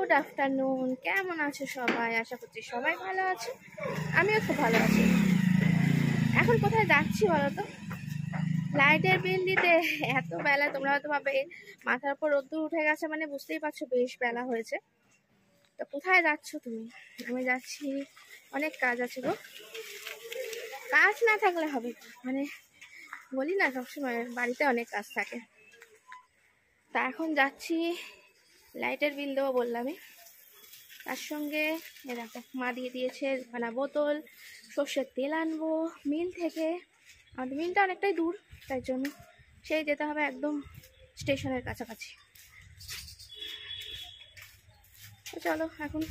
Good afternoon, কেমন আছো সবাই? আশা করছি সবাই ভালো আছে, আমিও খুব ভালো আছি। এখন কোথায় যাচ্ছি বলো তো? লাইটের বিল দিতে। এত বেলা, তোমরা হয়তো ভাবে মাথার উপর রোদ্দুর উঠে গেছে, মানে বুঝতেই পারছো বেশ বেলা হয়েছে। তো কোথায় যাচ্ছ তুমি? আমি যাচ্ছি, অনেক কাজ আছে গো। কাজ না থাকলে হবে, মানে বলি না সবসময় বাড়িতে অনেক কাজ থাকে। তা এখন যাচ্ছি লাইটের বিল দেবো বললামই। তার সঙ্গে এরকম মা দিয়ে দিয়েছে মানে বোতল, সর্ষের তেল আনবো মিল থেকে। আমাদের মিলটা অনেকটাই দূর, তাই জন্য সেই যেতে হবে একদম স্টেশনের কাছাকাছি। তো চলো, এখন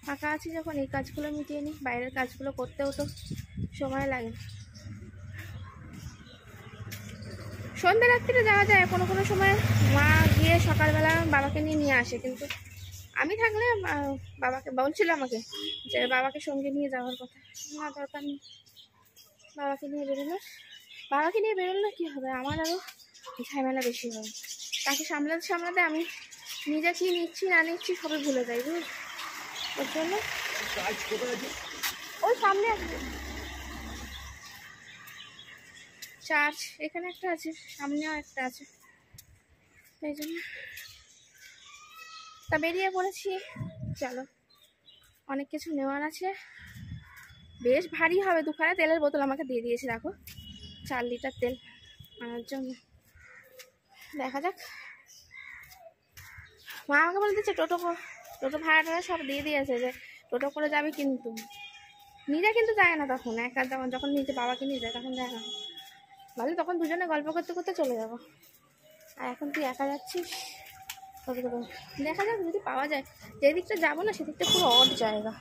ফাঁকা আছি যখন এই কাজগুলো মিটিয়ে নিই, বাইরের কাজগুলো করতেও তো সময় লাগে। সন্ধ্যে রাত্রিরে যাওয়া যায় কোনো কোনো সময়, মা গিয়ে সকালবেলা বাবাকে নিয়ে আসে, কিন্তু আমি থাকলে বাবাকে বলছিল আমাকে যে বাবাকে সঙ্গে নিয়ে যাওয়ার কথা। না, দরকার নেই, বাবাকে নিয়ে বেরোলে কি হবে, আমার আরও ঝামেলা বেশি হবে। তাকে সামলাতে আমি নিজে কি নিচ্ছি না নিচ্ছি সবই ভুলে যাই, বুঝলি? ওর জন্য ওই সামনে আসবে চার্চ, এখানে একটা আছে, সামনেও একটা আছে, সেই জন্য তা বেরিয়ে পড়েছি। চলো, অনেক কিছু নেওয়ার আছে, বেশ ভারী হবে। দুখানা তেলের বোতল আমাকে দিয়ে দিয়েছে, দেখো 4 লিটার তেল আনার জন্য। দেখা যাক, মা আমাকে বলে দিচ্ছে টোটো ভাড়াটা সব দিয়ে দিয়েছে, যে টোটো করে যাবে, কিন্তু নিজে কিন্তু যায় না তখন। একা যখন নিজে বাবাকে নিয়ে যায় তখন যায় না, ভালো তখন দুজনে গল্প করতে করতে চলে যাবো। আর এখন তুই একা যাচ্ছিস, দেখা যাক যদি পাওয়া যায়। যে দিকটা যাবো না সেদিকটা পুরো অড জায়গা।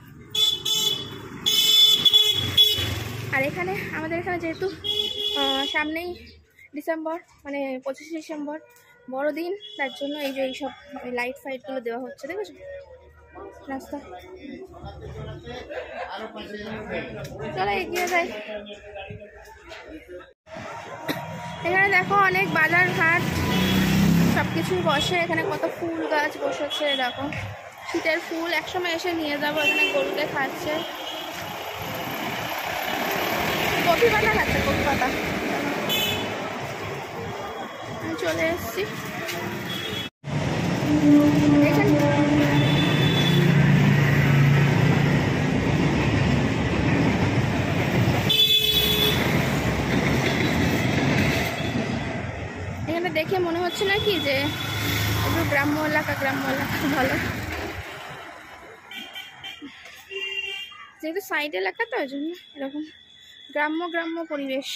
আর এখানে আমাদের এখানে যেহেতু সামনেই ডিসেম্বর, মানে 25শে ডিসেম্বর বড়দিন, তার জন্য এই যে এইসব লাইট ফাইটগুলো দেওয়া হচ্ছে, দেখেছো রাস্তা। চলো এগিয়ে যাই। এখানে দেখো অনেক বাজার ঘাট সব কিছুই বসে, এখানে কত ফুল গাছ বসেছে দেখো, শীতের ফুল। একসময় এসে নিয়ে যাবো। এখানে গরুকে খাচ্ছে, কফি পাতা খাচ্ছে, কফি পাতা। আমি চলে এসছি। এখানে দেখে মনে হচ্ছে না কি যে একটু গ্রাম্য এলাকা ভালো, যেহেতু সাইড এলাকা তো ওই জন্য এরকম গ্রাম্য পরিবেশ।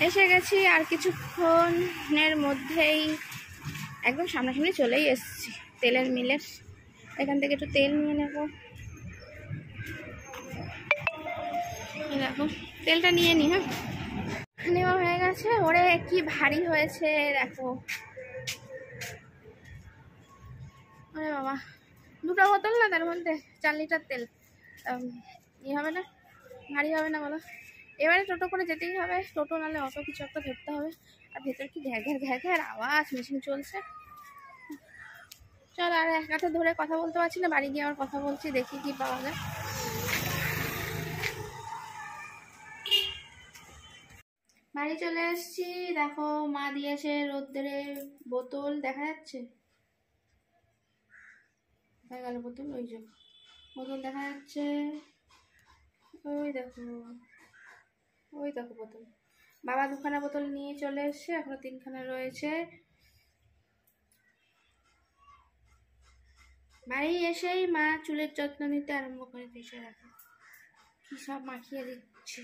এসে গেছি, আর কিছুক্ষণের মধ্যেই একদম সামনাসামনি চলেই এসেছি তেলের মিলের। এখান থেকে একটু তেল নিয়ে নেব। দেখো তেলটা নিয়ে নি। হ্যাঁ, নেওয়া হয়ে গেছে। ওরে কি ভারী হয়েছে দেখো, আরে বাবা, 2টা বোতল না, তার মধ্যে 4 লিটার তেল। হবে না, ভারী হবে না বলো? এবারে টোটো করে যেতেই হবে, টোটো নাহলে অটো কিছু একটা ধরতে হবে। আর ভেতর কি ঘ্যাঘ্যার আওয়াজ, মেশিন চলছে। চল, আর এক হাতে ধরে কথা বলতে পারছি না, বাড়ি গিয়ে আবার কথা বলছি, দেখি কি পাওয়া যায়। বাড়ি চলে এসেছি, দেখো মা দিয়েছে রোদ্দুরে বোতল, দেখা যাচ্ছে? দেখা গেল বোতল, ওই যে বোতল দেখা যাচ্ছে, ওই দেখো বোতল। বাবা 2খানা বোতল নিয়ে চলে এসছে, এখনো 3খানা রয়েছে। বাড়ি এসেই মা চুলের যত্ন নিতে আরম্ভ করে দিয়েছে, দেখো কি সব মাখিয়ে দিচ্ছে,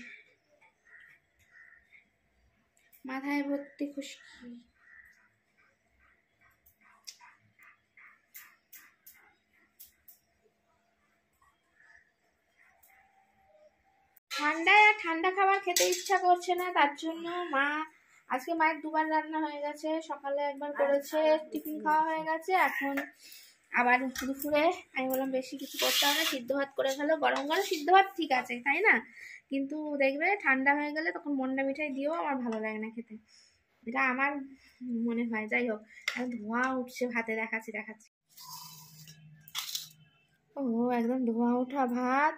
মাথায় ভর্তি খুশকি। ঠান্ডায় আর ঠান্ডা খাবার খেতে ইচ্ছা করছে না, তার জন্য মা আজকে মায়ের 2বার রান্না হয়ে গেছে। সকালে একবার করেছে, টিফিন খাওয়া হয়ে গেছে, এখন আবার দুপুরে আমি বললাম বেশি কিছু করতে হবে না, সিদ্ধ ভাত করে ফেলো। গরম গরম সিদ্ধ ভাত ঠিক আছে, তাই না? কিন্তু দেখবে ঠান্ডা হয়ে গেলে তখন মন্ডা মিঠাই দিয়েও আমার ভালো লাগে না খেতে। এটা আমার মনে হয়। যাই হোক, ধোঁয়া উঠছে ভাতে, দেখাচ্ছি। ও একদম ধোঁয়া ওঠা ভাত,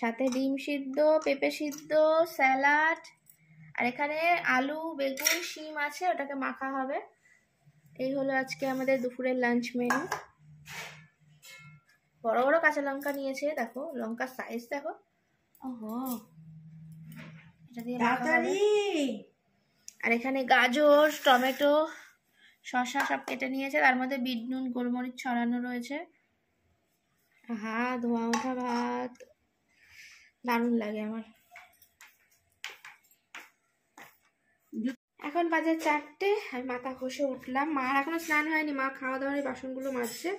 সাথে ডিম সিদ্ধ, পেঁপে সিদ্ধ, স্যালাড, আর এখানে আলু বেগুন শিম আছে, ওটাকে মাখা হবে। এই হলো আজকে আমাদের দুপুরের লাঞ্চ মেনু। বড় বড় কাঁচা লঙ্কা নিয়েছে, দেখো লঙ্কার সাইজ দেখো। ওহো, এটা দিয়ে মাখা হবে। আর এখানে গাজর টমেটো শসা সব কেটে নিয়েছে, তার মধ্যে বিট নুন গোলমরিচ ছড়ানো রয়েছে। ধোঁয়া ওঠা ভাত দারুণ লাগে আমার। এখন বাজে 4টে, আমি মাথা ঘষে উঠলাম। মা এখনো স্নান হয়নি, মা খাওয়া দাওয়ার বাসনগুলো মাজছে।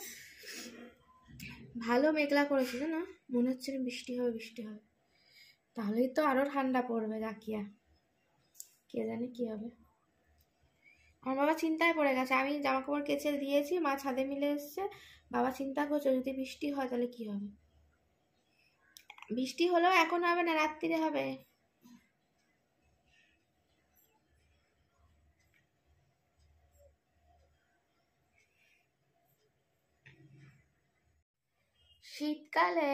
ভালো মেঘলা করেছিল না, মনে হচ্ছে বৃষ্টি হবে। তাহলেই তো আরো ঠান্ডা পড়বে রাখিয়া, কে জানে কি হবে। আমার বাবা চিন্তায় পড়ে গেছে, আমি জামা কাপড় কেচে দিয়েছি, মা ছাদে মিলে এসছে, বাবা চিন্তা করছে যদি বৃষ্টি হয় তাহলে কি হবে। বৃষ্টি হলেও এখন হবে না, রাত্রিরে হবে। শীতকালে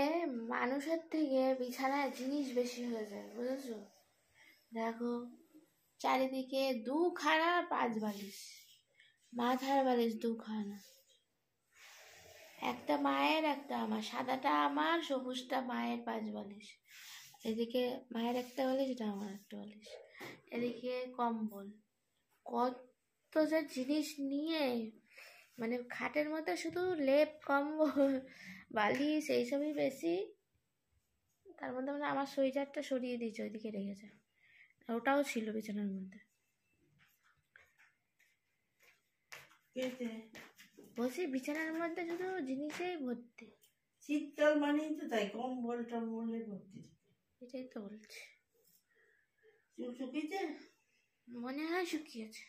মানুষের থেকে বিছানায় জিনিস বেশি হয়ে যায়, বুঝেছো? দেখো চারিদিকে 2খানা 5 বালিশ, মাথার বালিশ 2খানা, একটা মায়ের একটা আমার, সাদাটা আমার সবুজটা মায়ের 5 বালিশ, এদিকে মায়ের একটা বালিশ, এটা আমার একটা বালিশ, এদিকে কম্বল, কত যে জিনিস নিয়ে, মানে খাটের মধ্যে শুধু লেপ কম্বল বালিশ এইসবই বেশি। তার মধ্যে মানে আমার সোয়েটারটা সরিয়ে দিয়েছে, ওইদিকে রেখেছে, আর ওটাও ছিল বিছানার মধ্যে। বলছি বিছানার মধ্যে শুধু জিনিসেই ভর্তি। শীতকাল মানেই তো তাই, কম্বল টম্বলে ভর্তি। এটাই তো বলছি। চুল শুকিয়েছে? মনে হয় শুকিয়েছে।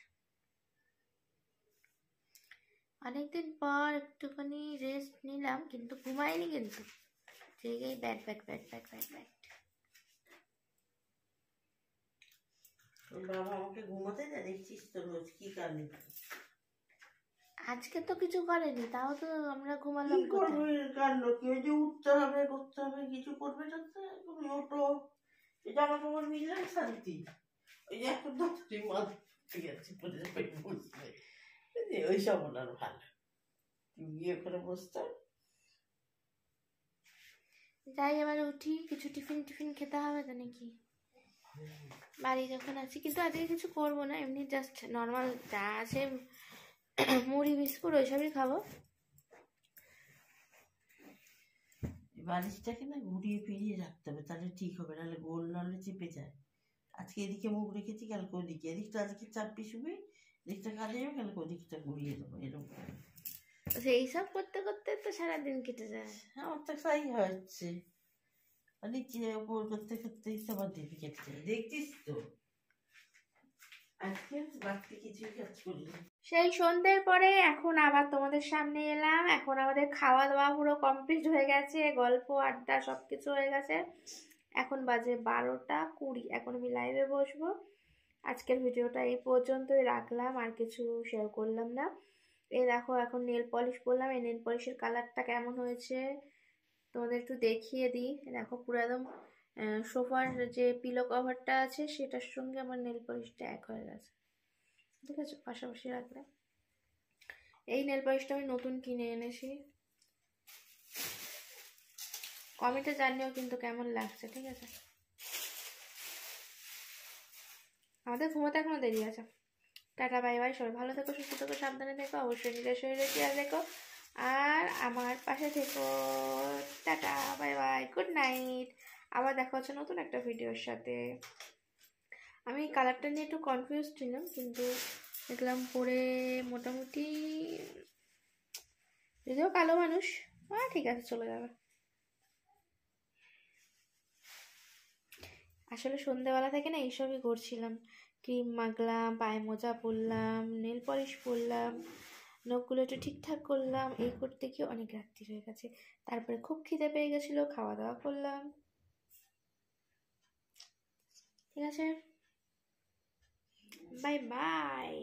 অনেকদিন পর একটুখানি রেস্ট নিলাম, কিন্তু ঘুমাইনি, কিন্তু জেগেই ব্যাট। বাবা আমাকে ঘুমাতে দেয়, দেখছিস তো রোজ কি কারণে। আজকে তো কিছু করেনি, তাও তো আমরা ঘুমালাম। কি করবে কাণ্ড, কেউ যে উঠতে হবে করতে হবে কিছু করবে না, তুমি ওটো জামা কাপড় মিললাম শান্তি। ওই যে এখন তুই মাল ঠিক আছে বুঝলে, ওই সব ওনার ভালো, তুমি গিয়ে ওখানে বসতে। যাই এবার উঠি, কিছু টিফিন খেতে হবে তো নাকি, বাড়ি যখন আছি। কিন্তু আজকে কিছু করবো না, এমনি জাস্ট নর্মাল যা আছে মুড়ি বিস্কুট ওইসবই খাবো। বালিশটাকে না ঘুরিয়ে ফিরিয়ে রাখতে হবে, তাহলে ঠিক হবে, নাহলে গোল নাহলে চেপে যায়। আজকে এদিকে মুখ রেখেছি, কালকে ওদিকে, এদিকটা আজকে চাপি শুবি, এদিকটা কাজে যাবে, কালকে ওদিকটা ঘুরিয়ে দেবো, এরকম। সেই সব করতে করতে তো সারাদিন কেটে যায়। আমার তো তাই হচ্ছে, নিচে ওপর করতে করতে সবার দিন কেটে যায়, দেখছিস তো। আজকে বাড়তি কিছুই কাজ করি। সেই সন্ধ্যের পরে এখন আবার তোমাদের সামনে এলাম। এখন আমাদের খাওয়া দাওয়া পুরো কমপ্লিট হয়ে গেছে, গল্প আড্ডা সবকিছু হয়ে গেছে। এখন বাজে 12টা 20, এখন আমি লাইভে বসবো। আজকের ভিডিওটা এই পর্যন্তই রাখলাম, আর কিছু শেয়ার করলাম না। এই দেখো এখন নেল পলিশ করলাম, এই নেল পলিশের কালারটা কেমন হয়েছে তোমাদের একটু দেখিয়ে দিই। দেখো পুরো একদম সোফার যে পিলো কভারটা আছে সেটার সঙ্গে আমার নেল পলিশটা এক হয়ে গেছে, ঠিক আছে? পাশাপাশি রাখলাম। এই নেল পলিশটা আমি নতুন কিনে এনেছি, কমেন্টে জানিও কিন্তু কেমন লাগছে, ঠিক আছে? আমাদের ঘুমাতে এখনো দেরি আছে। টাটা বাই বাই, সবাই ভালো থেকো, সুস্থ থেকো, সাবধানে থেকো, অবশ্যই নিজের শরীরে খেয়াল রেখো, আর আমার পাশে থেকো। Tata bye bye, good night. আবার দেখা হচ্ছে নতুন একটা ভিডিওর সাথে। আমি কালারটা নিয়ে একটু কনফিউজ ছিলাম, কিন্তু দেখলাম পরে মোটামুটি, যদিও কালো মানুষ, ঠিক আছে চলে যাবে। আসলে সন্ধ্যেবেলা থেকে না এইসবই করছিলাম, ক্রিম মাখলাম, পায়ে মোজা পরলাম, নেল পলিশ পরলাম, নখগুলো একটু ঠিকঠাক করলাম, এই করতে গিয়ে অনেক রাত্রি হয়ে গেছে। তারপরে খুব খিদে পেয়ে গেছিলো, খাওয়া দাওয়া করলাম, ঠিক আছে। Bye bye.